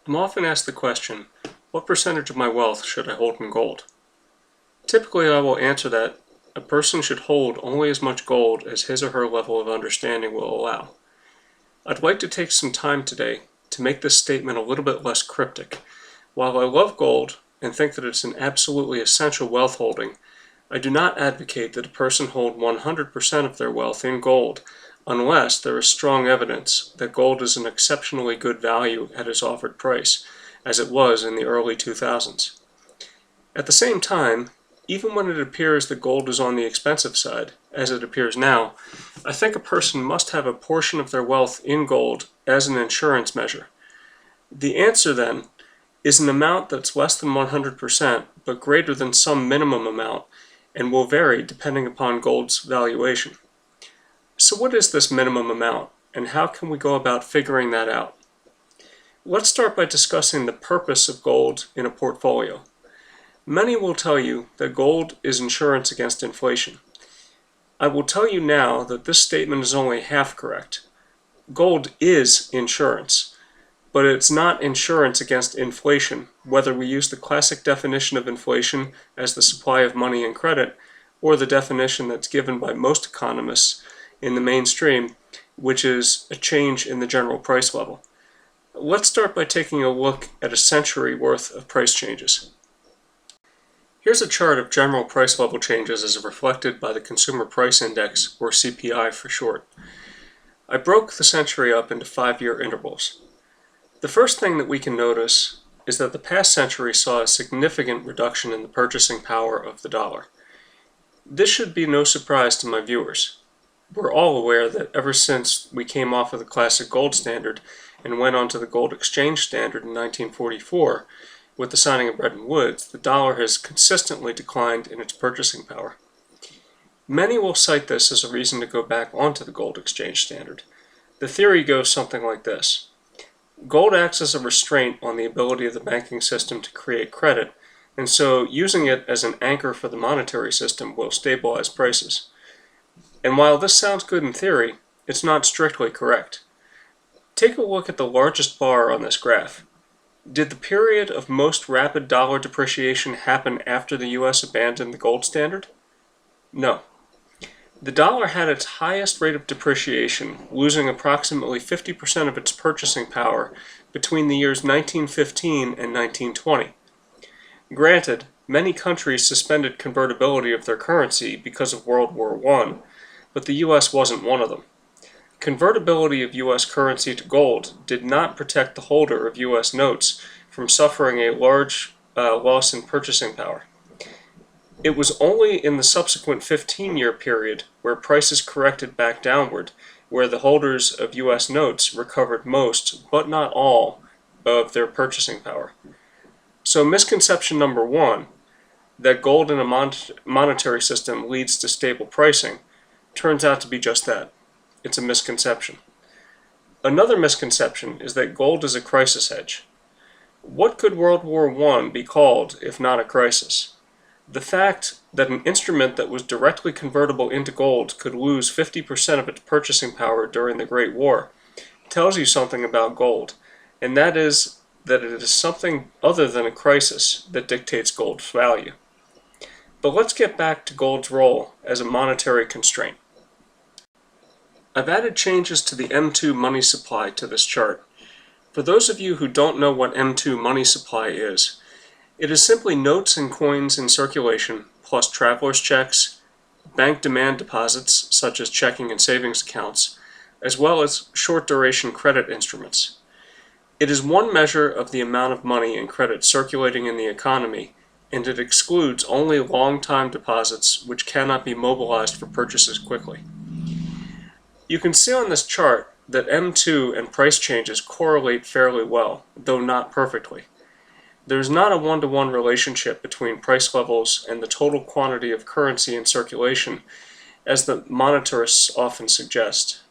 I'm often asked the question, what percentage of my wealth should I hold in gold? Typically, I will answer that a person should hold only as much gold as his or her level of understanding will allow. I'd like to take some time today to make this statement a little bit less cryptic. While I love gold and think that it's an absolutely essential wealth holding, I do not advocate that a person hold 100% of their wealth in gold unless there is strong evidence that gold is an exceptionally good value at its offered price, as it was in the early 2000s. At the same time, even when it appears that gold is on the expensive side, as it appears now, I think a person must have a portion of their wealth in gold as an insurance measure. The answer, then, is an amount that's less than 100% but greater than some minimum amount and will vary depending upon gold's valuation. So what is this minimum amount, and how can we go about figuring that out? Let's start by discussing the purpose of gold in a portfolio. Many will tell you that gold is insurance against inflation. I will tell you now that this statement is only half correct. Gold is insurance, but it's not insurance against inflation, whether we use the classic definition of inflation as the supply of money and credit, or the definition that's given by most economists in the mainstream, which is a change in the general price level. Let's start by taking a look at a century worth of price changes. Here's a chart of general price level changes as reflected by the Consumer Price Index, or CPI for short. I broke the century up into 5-year intervals. The first thing that we can notice is that the past century saw a significant reduction in the purchasing power of the dollar. This should be no surprise to my viewers. We're all aware that ever since we came off of the classic gold standard and went on to the gold exchange standard in 1944, with the signing of Bretton Woods, the dollar has consistently declined in its purchasing power. Many will cite this as a reason to go back onto the gold exchange standard. The theory goes something like this. Gold acts as a restraint on the ability of the banking system to create credit, and so using it as an anchor for the monetary system will stabilize prices. And while this sounds good in theory, it's not strictly correct. Take a look at the largest bar on this graph. Did the period of most rapid dollar depreciation happen after the U.S. abandoned the gold standard? No. The dollar had its highest rate of depreciation, losing approximately 50% of its purchasing power between the years 1915 and 1920. Granted, many countries suspended convertibility of their currency because of World War I, but the U.S. wasn't one of them. Convertibility of U.S. currency to gold did not protect the holder of U.S. notes from suffering a large loss in purchasing power. It was only in the subsequent 15-year period where prices corrected back downward where the holders of U.S. notes recovered most, but not all, of their purchasing power. So misconception number one, that gold in a monetary system leads to stable pricing, turns out to be just that. It's a misconception. Another misconception is that gold is a crisis hedge. What could World War I be called if not a crisis? The fact that an instrument that was directly convertible into gold could lose 50% of its purchasing power during the Great War tells you something about gold, and that is that it is something other than a crisis that dictates gold's value. But let's get back to gold's role as a monetary constraint. I've added changes to the M2 money supply to this chart. For those of you who don't know what M2 money supply is, it is simply notes and coins in circulation, plus traveler's checks, bank demand deposits such as checking and savings accounts, as well as short-duration credit instruments. It is one measure of the amount of money and credit circulating in the economy, and it excludes only long-time deposits which cannot be mobilized for purchases quickly. You can see on this chart that M2 and price changes correlate fairly well, though not perfectly. There is not a one-to-one relationship between price levels and the total quantity of currency in circulation, as the monetarists often suggest.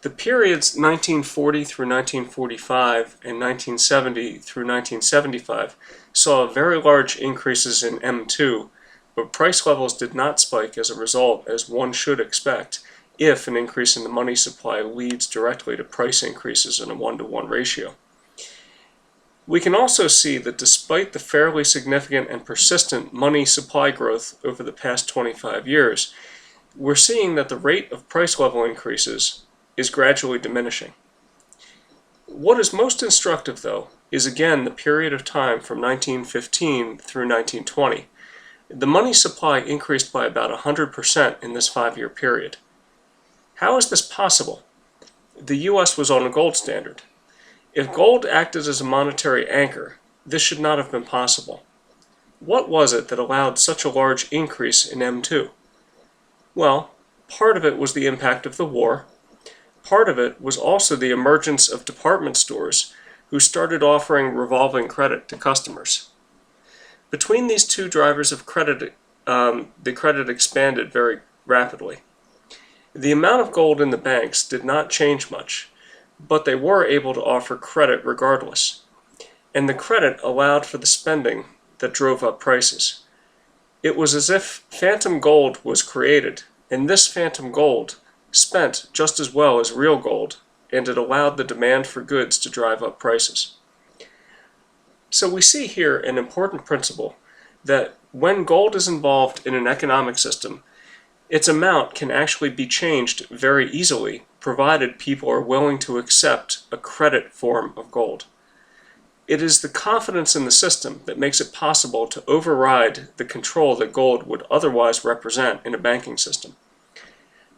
The periods 1940 through 1945 and 1970 through 1975 saw very large increases in M2, but price levels did not spike as a result, as one should expect, if an increase in the money supply leads directly to price increases in a one-to-one ratio. We can also see that despite the fairly significant and persistent money supply growth over the past 25 years, we're seeing that the rate of price level increases is gradually diminishing. What is most instructive, though, is again the period of time from 1915 through 1920. The money supply increased by about 100% in this 5-year period. How is this possible? The US was on a gold standard. If gold acted as a monetary anchor, this should not have been possible. What was it that allowed such a large increase in M2? Well, part of it was the impact of the war. Part of it was also the emergence of department stores who started offering revolving credit to customers. Between these two drivers of credit, the credit expanded very rapidly. The amount of gold in the banks did not change much, but they were able to offer credit regardless. And the credit allowed for the spending that drove up prices. It was as if phantom gold was created, and this phantom gold spent just as well as real gold, and it allowed the demand for goods to drive up prices. So we see here an important principle that when gold is involved in an economic system, its amount can actually be changed very easily, provided people are willing to accept a credit form of gold. It is the confidence in the system that makes it possible to override the control that gold would otherwise represent in a banking system.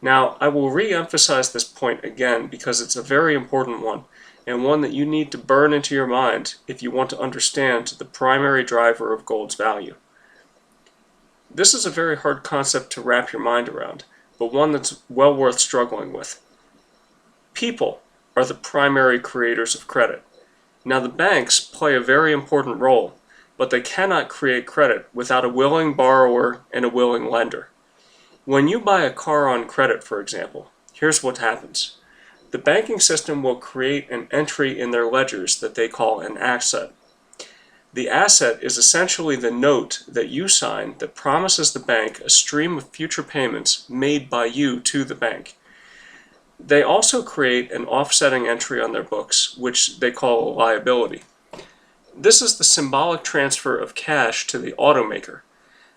Now, I will re-emphasize this point again because it's a very important one, and one that you need to burn into your mind if you want to understand the primary driver of gold's value. This is a very hard concept to wrap your mind around, but one that's well worth struggling with. People are the primary creators of credit. Now, the banks play a very important role, but they cannot create credit without a willing borrower and a willing lender. When you buy a car on credit, for example, here's what happens. The banking system will create an entry in their ledgers that they call an asset. The asset is essentially the note that you sign that promises the bank a stream of future payments made by you to the bank. They also create an offsetting entry on their books, which they call a liability. This is the symbolic transfer of cash to the automaker.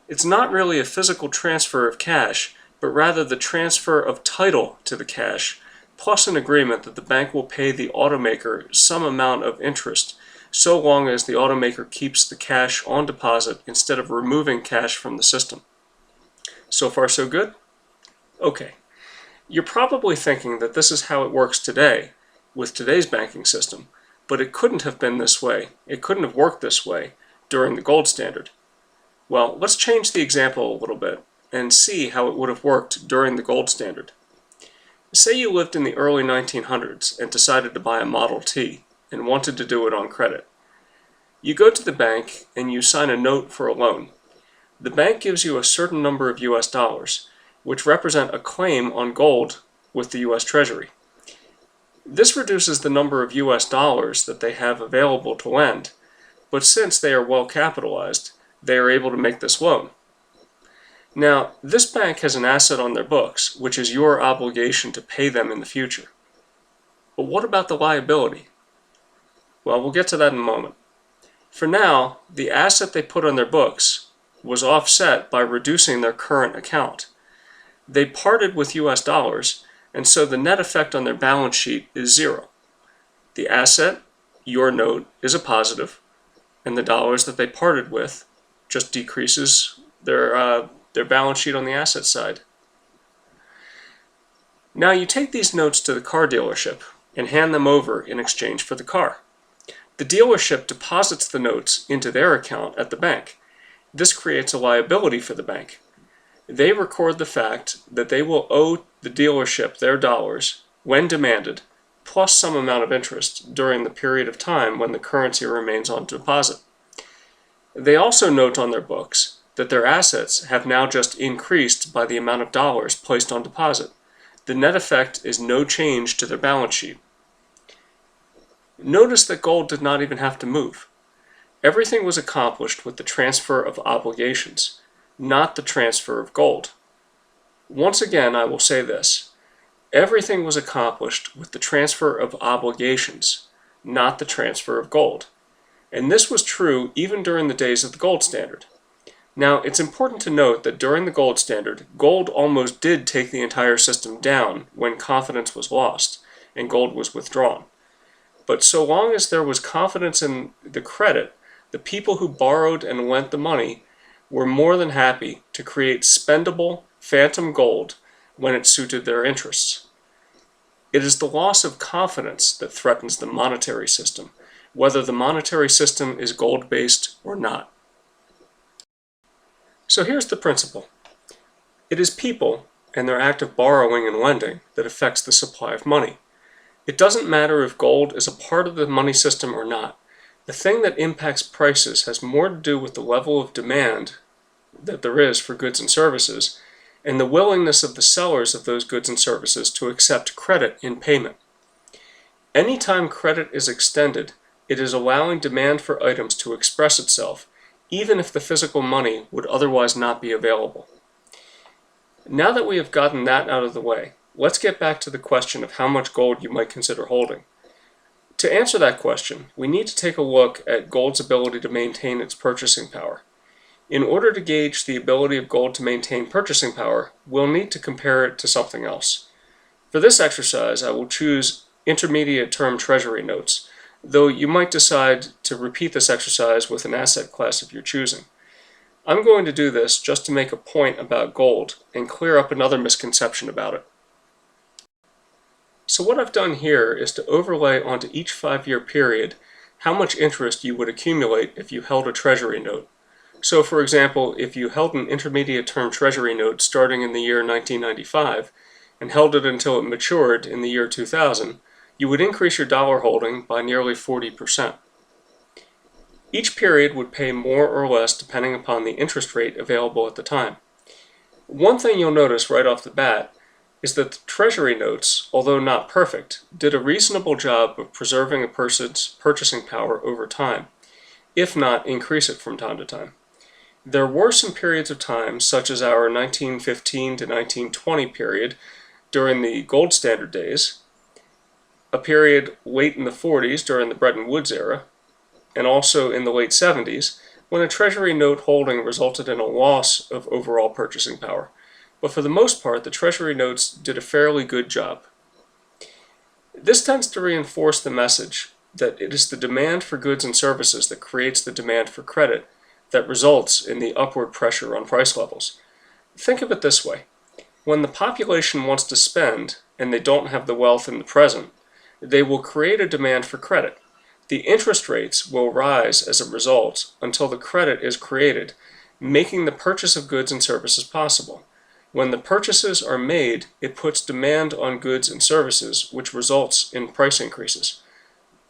It's not really a physical transfer of cash, but rather the transfer of title to the cash, plus an agreement that the bank will pay the automaker some amount of interest, so long as the automaker keeps the cash on deposit instead of removing cash from the system. So far, so good? Okay. You're probably thinking that this is how it works today, with today's banking system, but it couldn't have been this way. It couldn't have worked this way during the gold standard. Well, let's change the example a little bit and see how it would have worked during the gold standard. Say you lived in the early 1900s and decided to buy a Model T and wanted to do it on credit. You go to the bank and you sign a note for a loan. The bank gives you a certain number of US dollars, which represent a claim on gold with the US Treasury. This reduces the number of US dollars that they have available to lend, but since they are well capitalized, they are able to make this loan. Now, this bank has an asset on their books, which is your obligation to pay them in the future. But what about the liability? Well, we'll get to that in a moment. For now, the asset they put on their books was offset by reducing their current account. They parted with US dollars, and so the net effect on their balance sheet is zero. The asset, your note, is a positive, and the dollars that they parted with just decreases their balance sheet on the asset side. Now you take these notes to the car dealership and hand them over in exchange for the car. The dealership deposits the notes into their account at the bank. This creates a liability for the bank. They record the fact that they will owe the dealership their dollars when demanded, plus some amount of interest during the period of time when the currency remains on deposit. They also note on their books that their assets have now just increased by the amount of dollars placed on deposit. The net effect is no change to their balance sheet. Notice that gold did not even have to move. Everything was accomplished with the transfer of obligations, not the transfer of gold. Once again, I will say this. Everything was accomplished with the transfer of obligations, not the transfer of gold. And this was true even during the days of the gold standard. Now, it's important to note that during the gold standard, gold almost did take the entire system down when confidence was lost and gold was withdrawn. But so long as there was confidence in the credit, the people who borrowed and lent the money were more than happy to create spendable, phantom gold when it suited their interests. It is the loss of confidence that threatens the monetary system, whether the monetary system is gold-based or not. So here's the principle. It is people and their act of borrowing and lending that affects the supply of money. It doesn't matter if gold is a part of the money system or not. The thing that impacts prices has more to do with the level of demand that there is for goods and services, and the willingness of the sellers of those goods and services to accept credit in payment. Anytime credit is extended, it is allowing demand for items to express itself, even if the physical money would otherwise not be available. Now that we have gotten that out of the way, let's get back to the question of how much gold you might consider holding. To answer that question, we need to take a look at gold's ability to maintain its purchasing power. In order to gauge the ability of gold to maintain purchasing power, we'll need to compare it to something else. For this exercise, I will choose intermediate-term Treasury Notes, though you might decide to repeat this exercise with an asset class of your choosing. I'm going to do this just to make a point about gold and clear up another misconception about it. So what I've done here is to overlay onto each 5-year period how much interest you would accumulate if you held a Treasury note. So for example, if you held an intermediate-term Treasury note starting in the year 1995 and held it until it matured in the year 2000, you would increase your dollar holding by nearly 40%. Each period would pay more or less depending upon the interest rate available at the time. One thing you'll notice right off the bat is that the Treasury notes, although not perfect, did a reasonable job of preserving a person's purchasing power over time, if not increase it from time to time. There were some periods of time, such as our 1915 to 1920 period during the gold standard days, a period late in the 40s during the Bretton Woods era, and also in the late 70s, when a Treasury note holding resulted in a loss of overall purchasing power. But for the most part, the Treasury notes did a fairly good job. This tends to reinforce the message that it is the demand for goods and services that creates the demand for credit that results in the upward pressure on price levels. Think of it this way. When the population wants to spend and they don't have the wealth in the present, they will create a demand for credit. The interest rates will rise as a result until the credit is created, making the purchase of goods and services possible. When the purchases are made, it puts demand on goods and services, which results in price increases.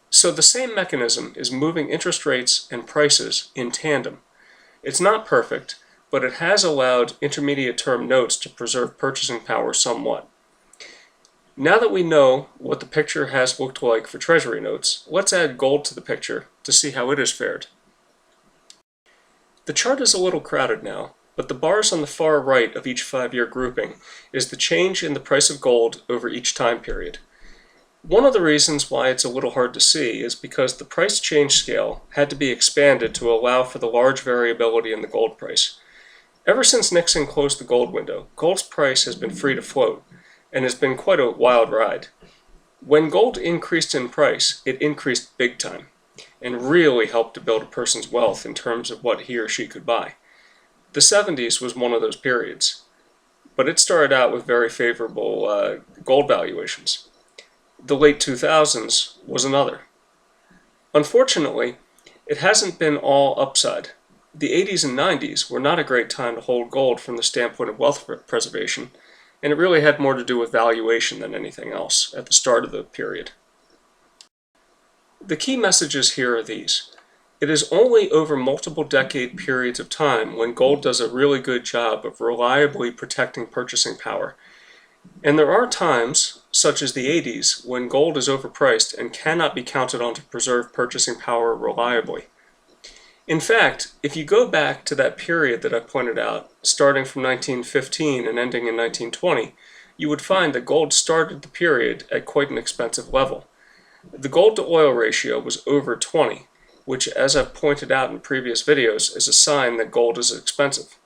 So the same mechanism is moving interest rates and prices in tandem. It's not perfect, but it has allowed intermediate-term notes to preserve purchasing power somewhat. Now that we know what the picture has looked like for Treasury notes, let's add gold to the picture to see how it has fared. The chart is a little crowded now, but the bars on the far right of each 5-year grouping is the change in the price of gold over each time period. One of the reasons why it's a little hard to see is because the price change scale had to be expanded to allow for the large variability in the gold price. Ever since Nixon closed the gold window, gold's price has been free to float, and has been quite a wild ride. When gold increased in price, it increased big time, and really helped to build a person's wealth in terms of what he or she could buy. The 70s was one of those periods, but it started out with very favorable gold valuations. The late 2000s was another. Unfortunately, it hasn't been all upside. The 80s and 90s were not a great time to hold gold from the standpoint of wealth preservation, and it really had more to do with valuation than anything else at the start of the period. The key messages here are these. It is only over multiple decade periods of time when gold does a really good job of reliably protecting purchasing power. And there are times, such as the 80s, when gold is overpriced and cannot be counted on to preserve purchasing power reliably. In fact, if you go back to that period that I pointed out, starting from 1915 and ending in 1920, you would find that gold started the period at quite an expensive level. The gold to oil ratio was over 20, which, as I've pointed out in previous videos, is a sign that gold is expensive.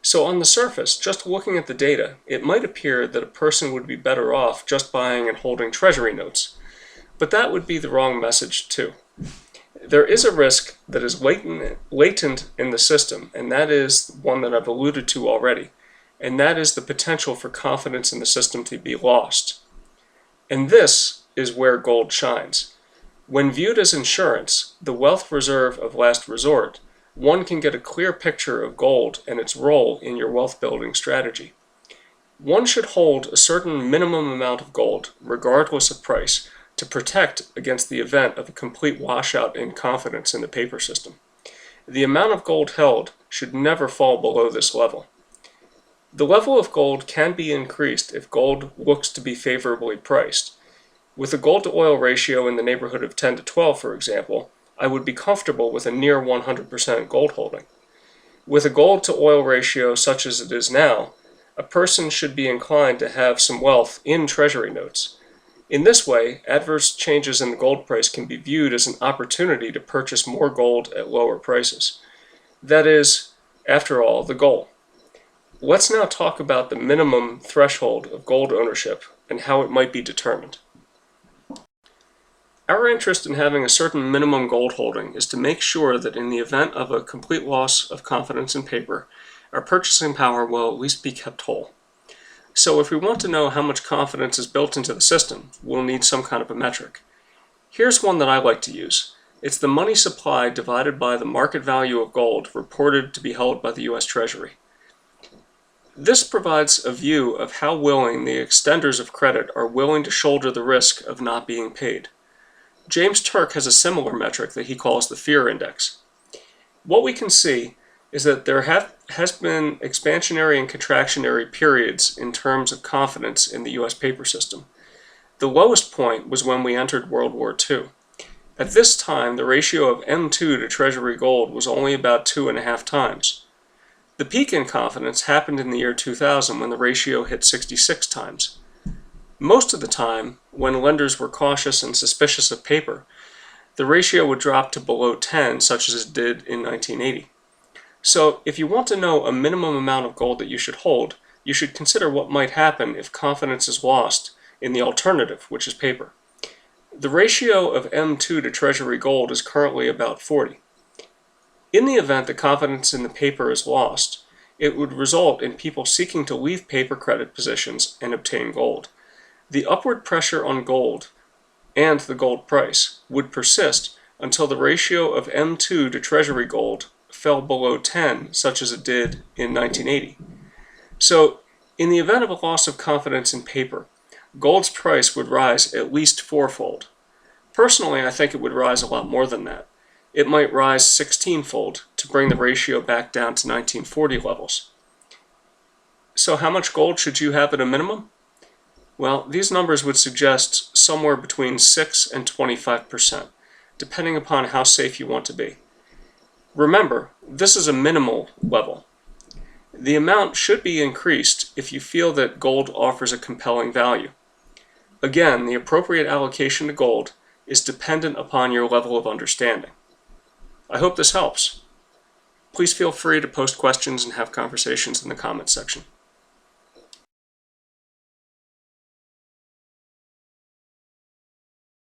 So on the surface, just looking at the data, it might appear that a person would be better off just buying and holding Treasury notes. But that would be the wrong message too. There is a risk that is latent in the system, and that is one that I've alluded to already, and that is the potential for confidence in the system to be lost. And this is where gold shines. When viewed as insurance, the wealth reserve of last resort, one can get a clear picture of gold and its role in your wealth building strategy. One should hold a certain minimum amount of gold, regardless of price, to protect against the event of a complete washout in confidence in the paper system. The amount of gold held should never fall below this level. The level of gold can be increased if gold looks to be favorably priced. With a gold-to-oil ratio in the neighborhood of 10 to 12, for example, I would be comfortable with a near 100% gold holding. With a gold-to-oil ratio such as it is now, a person should be inclined to have some wealth in Treasury notes. In this way, adverse changes in the gold price can be viewed as an opportunity to purchase more gold at lower prices. That is, after all, the goal. Let's now talk about the minimum threshold of gold ownership and how it might be determined. Our interest in having a certain minimum gold holding is to make sure that in the event of a complete loss of confidence in paper, our purchasing power will at least be kept whole. So if we want to know how much confidence is built into the system, we'll need some kind of a metric. Here's one that I like to use. It's the money supply divided by the market value of gold reported to be held by the U.S. Treasury. This provides a view of how willing the extenders of credit are willing to shoulder the risk of not being paid. James Turk has a similar metric that he calls the fear index. What we can see is that there has been expansionary and contractionary periods in terms of confidence in the U.S. paper system. The lowest point was when we entered World War II. At this time, the ratio of M2 to Treasury gold was only about 2.5 times. The peak in confidence happened in the year 2000 when the ratio hit 66 times. Most of the time, when lenders were cautious and suspicious of paper, the ratio would drop to below 10, such as it did in 1980. So, if you want to know a minimum amount of gold that you should hold, you should consider what might happen if confidence is lost in the alternative, which is paper. The ratio of M2 to Treasury gold is currently about 40. In the event that confidence in the paper is lost, it would result in people seeking to leave paper credit positions and obtain gold. The upward pressure on gold and the gold price would persist until the ratio of M2 to Treasury gold fell below 10, such as it did in 1980. So, in the event of a loss of confidence in paper, gold's price would rise at least fourfold. Personally, I think it would rise a lot more than that. It might rise 16-fold to bring the ratio back down to 1940 levels. So how much gold should you have at a minimum? Well, these numbers would suggest somewhere between 6 and 25%, depending upon how safe you want to be. Remember, this is a minimal level. The amount should be increased if you feel that gold offers a compelling value. Again, the appropriate allocation to gold is dependent upon your level of understanding. I hope this helps. Please feel free to post questions and have conversations in the comments section.